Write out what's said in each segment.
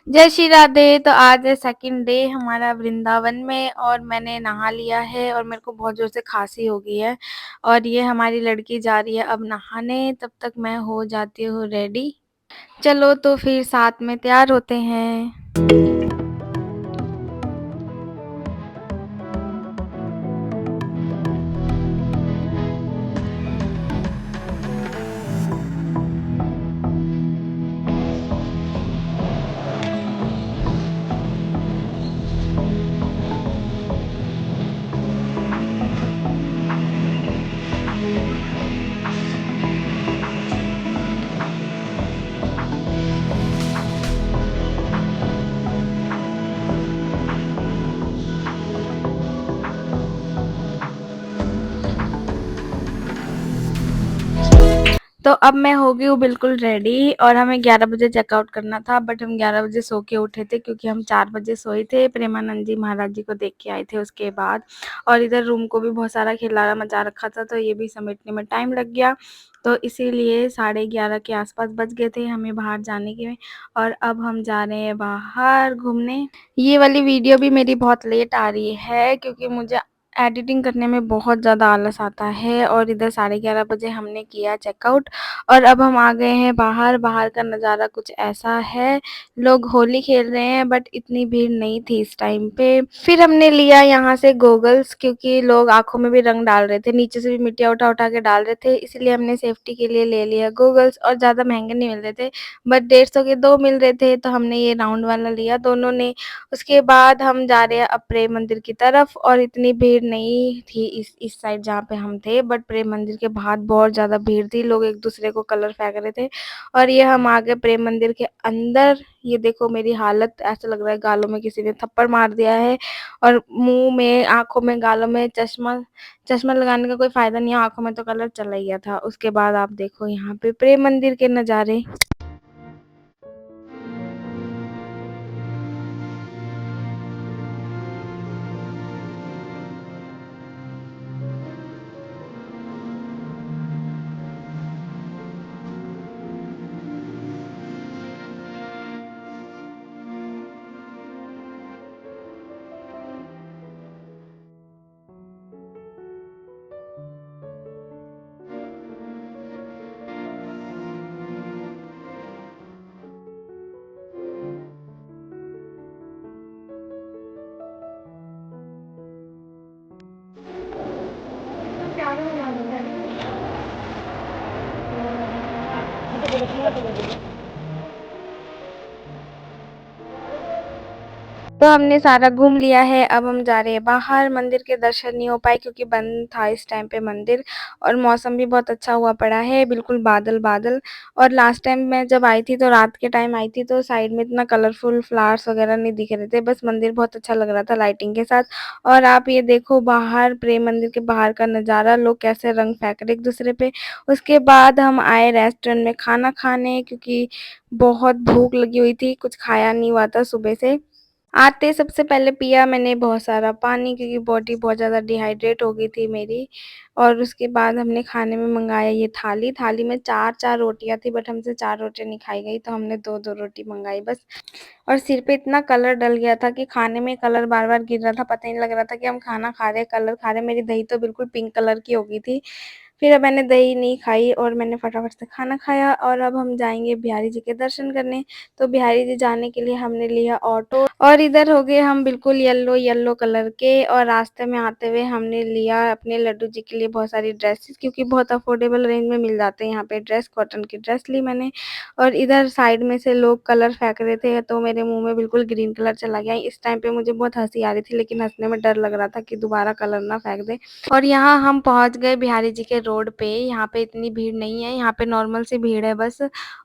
जय श्री राधे। तो आज है सेकंड डे हमारा वृंदावन में और मैंने नहा लिया है और मेरे को बहुत ज़ोर से खांसी हो गई है और ये हमारी लड़की जा रही है अब नहाने, तब तक मैं हो जाती हूँ रेडी। चलो तो फिर साथ में तैयार होते हैं। तो अब मैं हो गई हूँ बिल्कुल रेडी और हमें 11 बजे चेकआउट करना था, बट हम 11 बजे सो के उठे थे क्योंकि हम 4 बजे सोए थे। प्रेमानंद जी महाराज जी को देख के आए थे उसके बाद, और इधर रूम को भी बहुत सारा खिलारा मचा रखा था तो ये भी समेटने में टाइम लग गया। तो इसीलिए 11:30 के आसपास बज गए थे हमें बाहर जाने के। और अब हम जा रहे हैं बाहर घूमने। ये वाली वीडियो भी मेरी बहुत लेट आ रही है क्योंकि मुझे एडिटिंग करने में बहुत ज़्यादा आलस आता है। और इधर 11:30 बजे हमने किया चेकआउट और अब हम आ गए हैं बाहर। बाहर का नज़ारा कुछ ऐसा है, लोग होली खेल रहे हैं बट इतनी भीड़ नहीं थी इस टाइम पे। फिर हमने लिया यहाँ से गोगल्स क्योंकि लोग आंखों में भी रंग डाल रहे थे, नीचे से भी मिट्टियाँ उठा उठा के डाल रहे थे, इसलिए हमने सेफ्टी के लिए ले लिया गोगल्स। और ज़्यादा महंगे नहीं मिल रहे थे, बट 150 के 2 मिल रहे थे तो हमने ये राउंड वाला लिया दोनों ने। उसके बाद हम जा रहे हैं अब प्रेम मंदिर की तरफ और इतनी भीड़ नहीं थी इस साइड जहाँ पे हम थे, बट प्रेम मंदिर के बाहर बहुत ज़्यादा भीड़ थी, लोग एक दूसरे को कलर फेंक रहे थे। और ये हम आ गए प्रेम मंदिर के अंदर। ये देखो मेरी हालत, ऐसा लग रहा है गालों में किसी ने थप्पड़ मार दिया है और मुंह में, आंखों में, गालों में चश्मा चश्मा लगाने का कोई फायदा नहीं है, आंखों में तो कलर चला ही गया था। उसके बाद आप देखो यहाँ पे प्रेम मंदिर के नज़ारे। तो हमने सारा घूम लिया है, अब हम जा रहे हैं बाहर। मंदिर के दर्शन नहीं हो पाए क्योंकि बंद था इस टाइम पे मंदिर, और मौसम भी बहुत अच्छा हुआ पड़ा है, बिल्कुल बादल बादल। और लास्ट टाइम मैं जब आई थी तो रात के टाइम आई थी तो साइड में इतना कलरफुल फ्लावर्स वगैरह नहीं दिख रहे थे, बस मंदिर बहुत अच्छा लग रहा था लाइटिंग के साथ। और आप ये देखो बाहर प्रेम मंदिर के बाहर का नज़ारा, लोग कैसे रंग फेंक रहे एक दूसरे पे। उसके बाद हम आए रेस्टोरेंट में खाना खाने क्योंकि बहुत भूख लगी हुई थी, कुछ खाया नहीं हुआ था सुबह से। आते सबसे पहले पिया मैंने बहुत सारा पानी क्योंकि बॉडी बहुत ज़्यादा डिहाइड्रेट हो गई थी मेरी। और उसके बाद हमने खाने में मंगाया ये थाली। थाली में 4-4 रोटियाँ थी, बट हमसे 4 रोटियाँ नहीं खाई गई तो हमने 2-2 रोटी मंगाई बस। और सिर पे इतना कलर डल गया था कि खाने में कलर बार-बार गिर रहा था, पता ही नहीं लग रहा था कि हम खाना खा रहे हैं, कलर खा रहे हैं। मेरी दही तो बिल्कुल पिंक कलर की हो गई थी। फिर अब मैंने दही नहीं खाई और मैंने फटाफट से खाना खाया और अब हम जाएँगे बिहारी जी के दर्शन करने। तो बिहारी जी जाने के लिए हमने लिया ऑटो और इधर हो गए हम बिल्कुल येलो येलो कलर के। और रास्ते में आते हुए हमने लिया अपने लड्डू जी के लिए बहुत सारी ड्रेसेस क्योंकि बहुत अफोर्डेबल रेंज में मिल जाते हैं यहाँ पे ड्रेस। कॉटन की ड्रेस ली मैंने। और इधर साइड में से लोग कलर फेंक रहे थे तो मेरे मुंह में बिल्कुल ग्रीन कलर चला गया। इस टाइम पे मुझे बहुत हंसी आ रही थी लेकिन हंसने में डर लग रहा था कि दोबारा कलर ना फेंक दे। और यहाँ हम पहुँच गए बिहारी जी के रोड पे। यहाँ पे इतनी भीड़ नहीं है, यहाँ पे नॉर्मल सी भीड़ है बस।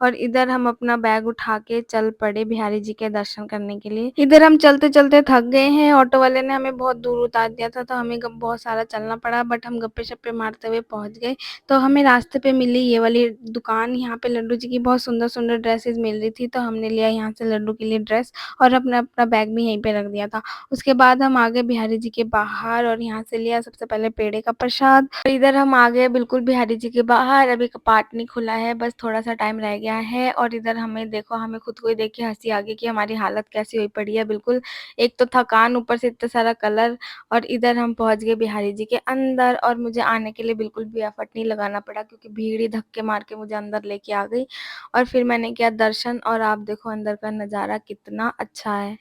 और इधर हम अपना बैग उठा के चल पड़े बिहारी जी के दर्शन करने के लिए। इधर हम चलते-चलते थक गए हैं, ऑटो वाले ने हमें बहुत दूर उतार दिया था तो हमें बहुत सारा चलना पड़ा, बट हम गप्पे-शप्पे मारते हुए पहुँच गए। तो हमें रास्ते पे मिली ये वाली दुकान, यहाँ पे लड्डू जी की बहुत सुंदर-सुंदर ड्रेसेस मिल रही थी तो हमने लिया यहाँ से लड्डू के लिए ड्रेस और अपना बैग भी यहीं पे रख दिया था। उसके बाद हम आ गए बिहारी जी के बाहर और यहाँ से लिया सबसे पहले पेड़े का प्रसाद। और इधर हम आ गए बिल्कुल बिहारी जी के बाहर, अभी कपाट नहीं खुला है, बस थोड़ा-सा टाइम रह गया है और इधर हमें देखो, हमें खुद को ही देख के हँसी आ गई कि हमारी हालत कैसी हुई पड़ी है बिल्कुल। एक तो थकान, ऊपर से इतना सारा कलर और इधर हम पहुँच गए बिहारी जी के अंदर और मुझे आने के लिए बिल्कुल भी एफर्ट नहीं लगाना पड़ा क्योंकि भीड़ ही धक्के मार के मुझे अंदर लेके आ गई और फिर मैंने किया दर्शन और आप देखो अंदर का नज़ारा कितना अच्छा है।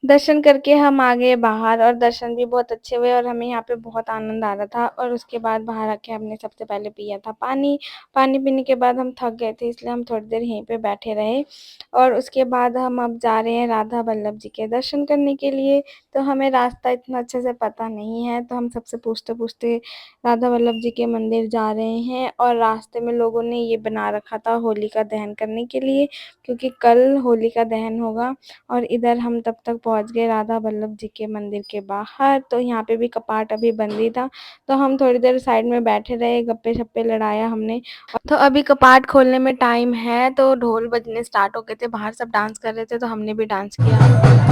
दर्शन करके हम आ गए बाहर और दर्शन भी बहुत अच्छे हुए और हमें यहाँ पे बहुत आनंद आ रहा था और उसके बाद बाहर आके हमने सबसे पहले पिया था पानी। पानी पीने के बाद हम थक गए थे इसलिए हम थोड़ी देर यहीं पे बैठे रहे और उसके बाद हम अब जा रहे हैं राधा वल्लभ जी के दर्शन करने के लिए। तो हमें रास्ता इतना अच्छे से पता नहीं है तो हम सबसे पूछते-पूछते राधा वल्लभ जी के मंदिर जा रहे हैं और रास्ते में लोगों ने ये बना रखा था होलिका दहन करने के लिए क्योंकि कल होलिका दहन होगा। और इधर हम तब तक पहुँच गए राधा वल्लभ जी के मंदिर के बाहर, तो यहाँ पे भी कपाट अभी बंद ही था, तो हम थोड़ी देर साइड में बैठे रहे, गप्पे-शप्पे लड़ाया हमने। तो अभी कपाट खोलने में टाइम है, तो ढोल बजने स्टार्ट हो गए थे, बाहर सब डांस कर रहे थे, तो हमने भी डांस किया।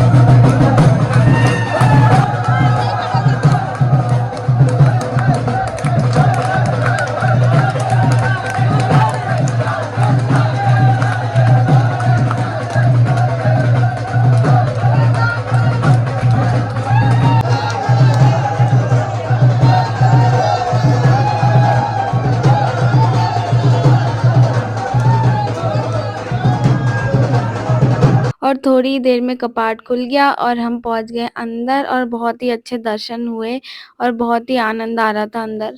और थोड़ी ही देर में कपाट खुल गया और हम पहुँच गए अंदर और बहुत ही अच्छे दर्शन हुए और बहुत ही आनंद आ रहा था अंदर।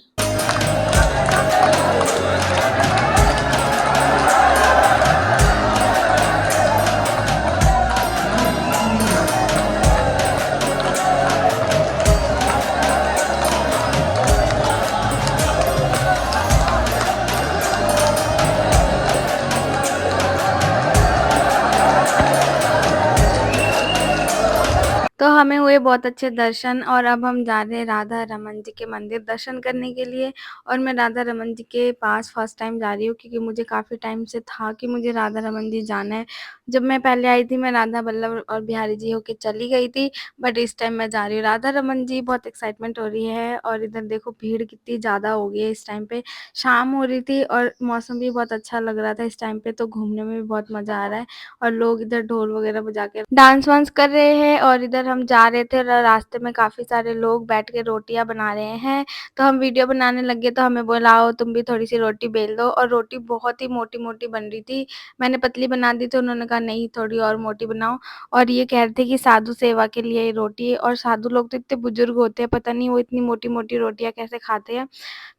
तो हमें हुए बहुत अच्छे दर्शन और अब हम जा रहे हैं राधा रमन जी के मंदिर दर्शन करने के लिए और मैं राधा रमन जी के पास फर्स्ट टाइम जा रही हूँ क्योंकि मुझे काफ़ी टाइम से था कि मुझे राधा रमन जी जाना है। जब मैं पहले आई थी मैं राधा वल्लभ और बिहारी जी होके चली गई थी, बट इस टाइम मैं जा रही हूँ राधा रमन जी। बहुत एक्साइटमेंट हो रही है और इधर देखो भीड़ कितनी ज़्यादा हो गई है इस टाइम पे। शाम हो रही थी और मौसम भी बहुत अच्छा लग रहा था इस टाइम पे, तो घूमने में भी बहुत मज़ा आ रहा है और लोग इधर ढोल वगैरह बजा के डांस वांस कर रहे हैं और इधर हम जा रहे थे और रास्ते में काफ़ी सारे लोग बैठ के रोटियां बना रहे हैं, तो हम वीडियो बनाने लगे तो हमें बोला आओ तुम भी थोड़ी सी रोटी बेल दो और रोटी बहुत ही मोटी मोटी बन रही थी। मैंने पतली बना दी तो उन्होंने कहा नहीं थोड़ी और मोटी बनाओ और ये कह रहे थे कि साधु सेवा के लिए ये रोटी है और साधु लोग तो इतने बुजुर्ग होते हैं, पता नहीं वो इतनी मोटी मोटी रोटियां कैसे खाते हैं।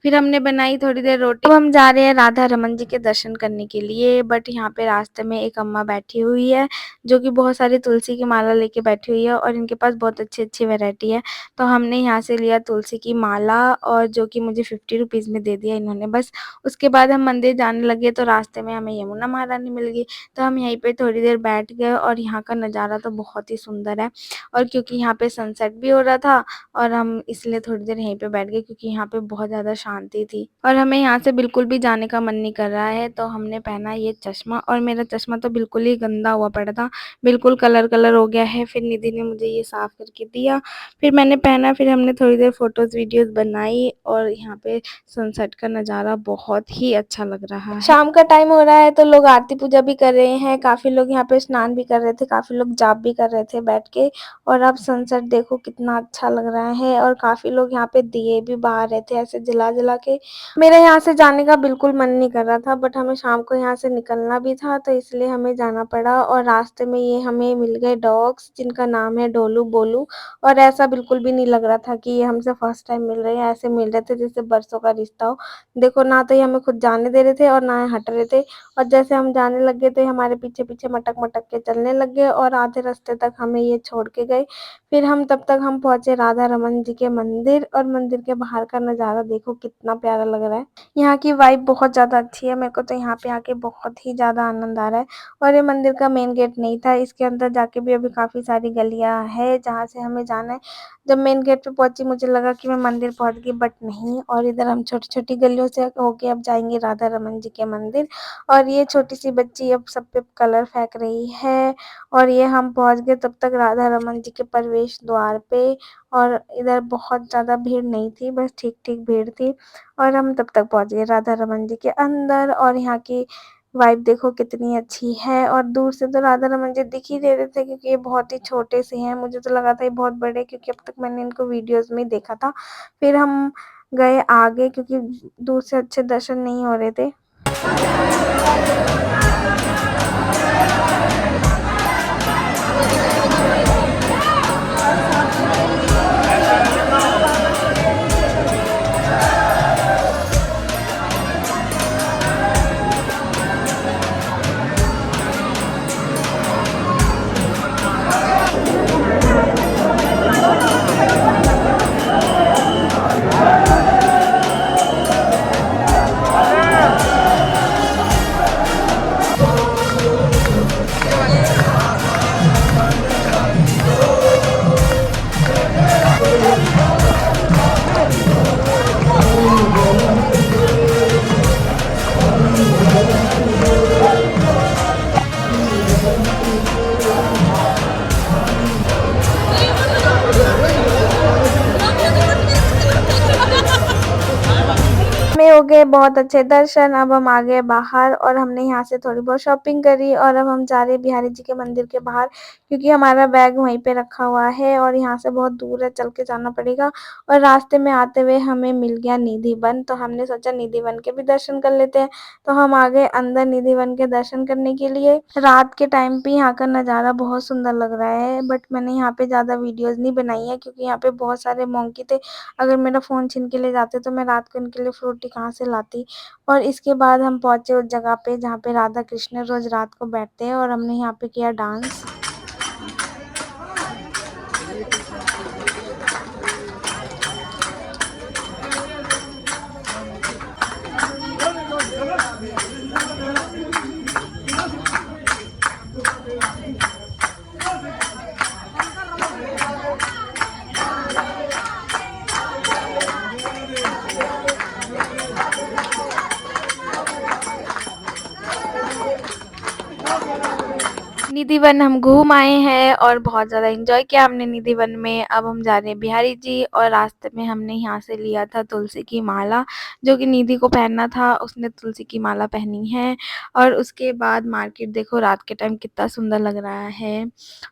फिर हमने बनाई थोड़ी देर रोटी। अब हम जा रहे हैं राधा रमन जी के दर्शन करने के लिए, बट यहाँ पे रास्ते में एक अम्मा बैठी हुई है जो कि बहुत सारी तुलसी की माला लेके बैठी हुई है और इनके पास बहुत अच्छी-अच्छी वैरायटी है। तो हमने यहाँ से लिया तुलसी की माला और जो कि मुझे 50 रुपीज़ में दे दिया इन्होंने बस। उसके बाद हम मंदिर जाने लगे तो रास्ते में हमें यमुना महारानी मिल गई, तो हम यहीं पे थोड़ी देर बैठ गए और यहाँ का नज़ारा तो बहुत ही सुंदर है और क्योंकि यहाँ पे सनसेट भी हो रहा था और हम इसलिए थोड़ी देर यहीं पे बैठ गए क्योंकि यहाँ पे बहुत ज़्यादा शांति थी और हमें यहाँ से बिल्कुल भी जाने का मन नहीं कर रहा है, तो हमने पहना ये चश्मा और मेरा चश्मा तो बिल्कुल ही गंदा हुआ पड़ा था, बिल्कुल कलर हो गया है। फिर निधि ने मुझे ये साफ करके दिया, फिर मैंने पहना, फिर हमने थोड़ी देर फ़ोटोज़ वीडियोज़ बनाई और यहाँ पे सनसेट का नज़ारा बहुत ही अच्छा लग रहा है। शाम का टाइम हो रहा है तो लोग आरती पूजा भी कर रहे हैं, काफ़ी लोग यहाँ पे स्नान भी कर रहे थे, काफ़ी लोग जाप भी कर रहे थे बैठ के और अब सनसेट देखो कितना अच्छा लग रहा है और काफ़ी लोग यहाँ पे दिए भी बार रहे थे ऐसे जला-जला के। मेरा यहाँ से जाने का बिल्कुल मन नहीं कर रहा था, बट हमें शाम को यहाँ से निकलना भी था तो इसलिए हमें जाना पड़ा और रास्ते में ये हमें मिल गए डॉग्स जिनका नाम है डोलू, बोलू और ऐसा बिल्कुल भी नहीं लग रहा था कि ये हमसे फर्स्ट टाइम मिल रहे हैं, ऐसे मिल रहे थे जैसे बरसों का रिश्ता हो। देखो ना तो ये हमें खुद जाने दे रहे थे और ना ये हट रहे थे और जैसे हम जाने लग गए थे हमारे पीछे-पीछे मटक-मटक के चलने लग गए और आधे रास्ते तक हमें ये छोड़ के गए। फिर हम तब तक हम पहुँचे राधा रमन जी के मंदिर और मंदिर के बाहर का नज़ारा देखो कितना प्यारा लग रहा है। यहाँ की वाइब बहुत ज़्यादा अच्छी है, मेरे को तो यहाँ पे आके बहुत ही ज़्यादा आनंद आ रहा है और ये मंदिर का मेन गेट नहीं था, इसके अंदर जाके भी अभी काफ़ी सारी गलियाँ हैं जहाँ यहाँ से हमें जाना है। जब मेन गेट पे पहुँची मुझे लगा कि मैं मंदिर पहुँच गई, बट नहीं, और इधर हम छोटी-छोटी गलियों से होके अब जाएँगे राधा रमन जी के मंदिर। और ये छोटी-सी बच्ची अब सब पे कलर फेंक रही है और ये हम पहुँच गए तब तक राधा रमन जी के प्रवेश द्वार पे। और इधर बहुत ज़्यादा भीड़ नहीं थी, बस ठीक-ठीक भीड़ थी और हम तब तक पहुँच गए राधा रमन जी के अंदर। और यहाँ की वाइब देखो कितनी अच्छी है और दूर से तो राधा रमन जी दिख ही दे रहे थे क्योंकि ये बहुत ही छोटे से हैं। मुझे तो लगा था ये बहुत बड़े, क्योंकि अब तक मैंने इनको वीडियोज़ में ही देखा था। फिर हम गए आगे क्योंकि दूर से अच्छे दर्शन नहीं हो रहे थे। में हो गए बहुत अच्छे दर्शन। अब हम आ गए बाहर और हमने यहाँ से थोड़ी बहुत शॉपिंग करी और अब हम जा रहे हैं बिहारी जी के मंदिर के बाहर, क्योंकि हमारा बैग वहीं पे रखा हुआ है और यहाँ से बहुत दूर है, चल के जाना पड़ेगा। और रास्ते में आते हुए हमें मिल गया निधि वन, तो हमने सोचा निधि वन के भी दर्शन कर लेते हैं। तो हम आ गए अंदर निधि वन के दर्शन करने के लिए। रात के टाइम पे यहाँ का नज़ारा बहुत सुंदर लग रहा है, बट मैंने यहाँ पे ज़्यादा वीडियोज़ नहीं बनाई है क्योंकि यहाँ पे बहुत सारे मोंकी थे। अगर मेरा फ़ोन छीन के ले जाते तो मैं रात को इनके लिए फ्रूटी कहाँ से लाती। और इसके बाद हम पहुँचे उस जगह पे जहाँ पे राधा कृष्ण रोज़ रात को बैठते हैं और हमने यहाँ पे किया डांस। निधि वन हम घूम आए हैं और बहुत ज़्यादा एंजॉय किया हमने निधि वन में। अब हम जा रहे हैं बिहारी जी और रास्ते में हमने यहाँ से लिया था तुलसी की माला, जो कि निधि को पहनना था, उसने तुलसी की माला पहनी है। और उसके बाद मार्केट देखो रात के टाइम कितना सुंदर लग रहा है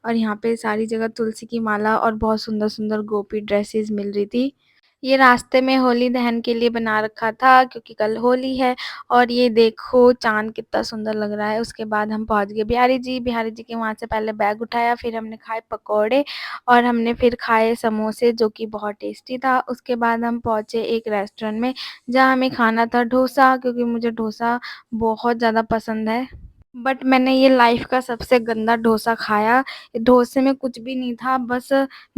और यहाँ पे सारी जगह तुलसी की माला और बहुत सुंदर-सुंदर गोपी ड्रेसेस मिल रही थी। ये रास्ते में होली दहन के लिए बना रखा था क्योंकि कल होली है। और ये देखो चाँद कितना सुंदर लग रहा है। उसके बाद हम पहुँच गए बिहारी जी के वहाँ से पहले बैग उठाया, फिर हमने खाए पकौड़े और हमने फिर खाए समोसे, जो कि बहुत टेस्टी था। उसके बाद हम पहुँचे एक रेस्टोरेंट में जहाँ हमें खाना था डोसा, क्योंकि मुझे डोसा बहुत ज़्यादा पसंद है। बट मैंने ये लाइफ़ का सबसे गंदा डोसा खाया। डोसे में कुछ भी नहीं था, बस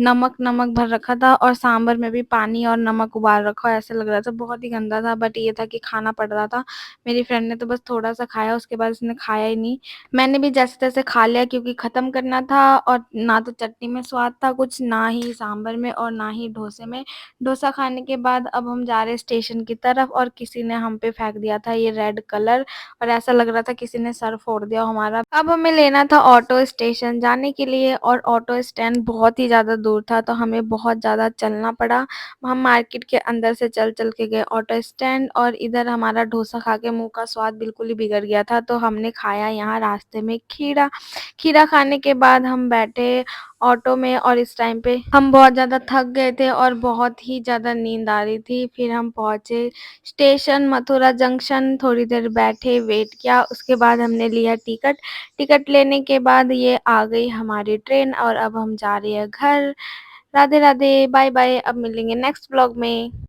नमक भर रखा था और सांभर में भी पानी और नमक उबाल रखा हो ऐसा लग रहा था, बहुत ही गंदा था। बट ये था कि खाना पड़ रहा था। मेरी फ्रेंड ने तो बस थोड़ा-सा खाया, उसके बाद उसने खाया ही नहीं। मैंने भी जैसे-तैसे खा लिया क्योंकि ख़त्म करना था और ना तो चटनी में स्वाद था कुछ, ना ही सांभर में और ना ही डोसे में। डोसा खाने के बाद अब हम जा रहे हैं स्टेशन की तरफ और किसी ने हम पे फेंक दिया था ये रेड कलर और ऐसा लग रहा था किसी ने सर फोड़ दिया हो हमारा। अब हमें लेना था ऑटो स्टेशन जाने के लिए और ऑटो स्टैंड बहुत ही ज़्यादा दूर था, तो हमें बहुत ज़्यादा चलना पड़ा। हम मार्केट के अंदर से चल-चल के गए ऑटो स्टैंड और इधर हमारा डोसा खा के मुँह का स्वाद बिल्कुल ही बिगड़ गया था, तो हमने खाया यहाँ रास्ते में खीरा। खीरा खाने के बाद हम बैठे ऑटो में और इस टाइम पे हम बहुत ज़्यादा थक गए थे और बहुत ही ज़्यादा नींद आ रही थी। फिर हम पहुँचे स्टेशन मथुरा जंक्शन, थोड़ी देर बैठे, वेट किया, उसके बाद हमने लिया टिकट। टिकट लेने के बाद ये आ गई हमारी ट्रेन और अब हम जा रहे हैं घर। राधे-राधे, बाय-बाय, अब मिलेंगे नेक्स्ट व्लॉग में।